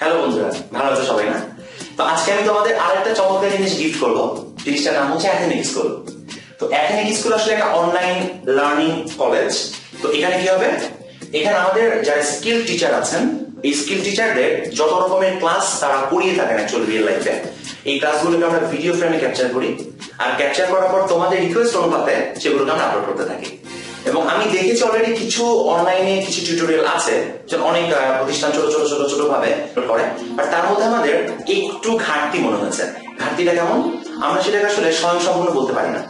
Hello বন্ধুরা, ভালো আছো সবাই না? তো আজকে আমি তোমাদের আরেকটা চমৎকার জিনিস গিফট করবো। জিনিসটার নাম হচ্ছে অ্যাথেনিক স্কুল। তো অ্যাথেনিক স্কুল আসলে একটা অনলাইন লার্নিং কলেজ। তো এখানে কি হবে, এখানে আমাদের যারা স্কিল টিচার আছেন, এই স্কিল টিচারদের যত রকমের ক্লাস তারা করিয়ে থাকেন অ্যাকচুয়ালি রিয়েল লাইফে, এই ক্লাসগুলোকে আমরা ভিডিও ফ্রেমে ক্যাপচার করি। আর ক্যাপচার করার পর তোমাদের রিকোয়েস্ট অনুপাতে সেগুলোকে আমরা আপলোড করতে থাকি। এবং আমি দেখেছি অলরেডি কিছু অনলাইনে কিছু টিউটোরিয়াল আছে, অনেক প্রতিষ্ঠান ছোট ছোট ছোট ছোট ভাবে করে, বাট তার মধ্যে আমাদের একটু ঘাটতি মনে হয়েছে। ঘাটতিটা কেমন, আমরা সেটাকে আসলে স্বয়ংসম্পূর্ণ বলতে পারি না।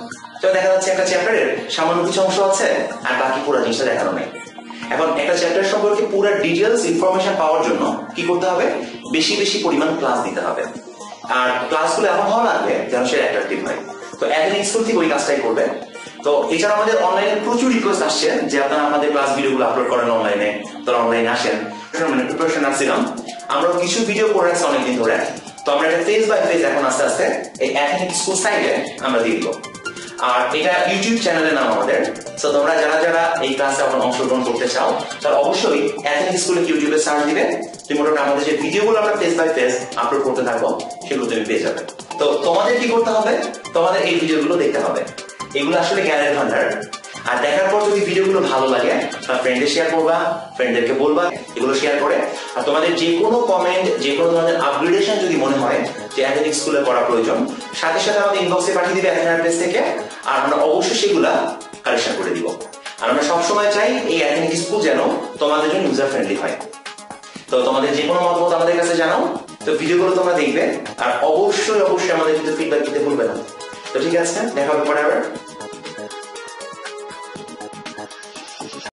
তো দেখা যাচ্ছে একটা চ্যাপ্টারের সামান্য কিছু অংশ আছে আর বাকি পুরো জিনিসটা দেখানো নেই। এখন একটা চ্যাপ্টার সম্পর্কে পুরো ডিটেলস ইনফরমেশন পাওয়ার জন্য কি করতে হবে, বেশি বেশি পরিমাণ ক্লাস দিতে হবে। আর ক্লাসগুলো এমন হওয়া লাগবে যেন সেটা অ্যাট্রাকটিভ হয়। তো অ্যাথেনিক স্কুল থেকে ওই কাজটাই করবে। তো এছাড়া আমাদের অনলাইনে প্রচুর রিকোয়েস্ট আসছে যে আপনারা আমাদের ক্লাস ভিডিওগুলো আপলোড করেন অনলাইনে, তারা অনলাইনে আসেন। প্রিপারেশন আসছিলাম, আমরা কিছু ভিডিও করে রাখছি অনেকদিন ধরে। তো আমরা এটা ফেজ বাই ফেজ এখন আস্তে আস্তে এই অ্যাথেনিক স্কুল সাইটে আমরা দিয়ে দিব। আর এটা ইউটিউব চ্যানেলের নাম আমাদের। তো তোমরা যারা যারা এই ক্লাসে এখন অংশগ্রহণ করতে চাও তারা অবশ্যই অ্যাথেনিক স্কুলে ইউটিউবে সার্চ দিবে। তুমি মোটামুটি আমাদের যে ভিডিওগুলো আমরা ফেজ বাই ফেজ আপলোড করতে থাকবো সেগুলো তুমি পেয়ে যাবে। তো তোমাদের কি করতে হবে, তোমাদের এই ভিডিওগুলো দেখতে হবে। এগুলো আসলে জ্ঞানের ভান্ডার। আর দেখার পর যদি ভিডিওগুলো ভালো লাগে তার ফ্রেন্ডে শেয়ার করবা, ফ্রেন্ডদেরকে বলবা এগুলো শেয়ার করে। আর তোমাদের যে কোনো কমেন্ট, যে কোনো ধরনের আপগ্রেডেশন যদি মনে হয় যে অ্যাথেনিক স্কুলে করা প্রয়োজন, সাথে সাথে আমাদের ইনবক্সে পাঠিয়ে দিবে অ্যাথেনার পেজ থেকে। আর আমরা অবশ্যই সেগুলা কালেকশন করে দিব। আর আমরা সবসময় চাই এই অ্যাথেনিক স্কুল যেন তোমাদের জন্য ইউজার ফ্রেন্ডলি হয়। তো তোমাদের যে কোনো মতামত আমাদের কাছে জানাও। তো ভিডিওগুলো তোমরা দেখবে আর অবশ্যই অবশ্যই আমাদের কিন্তু ফিডব্যাক দিতে ভুলবে না। তো ঠিক আছে, দেখা হবে পরে আবার।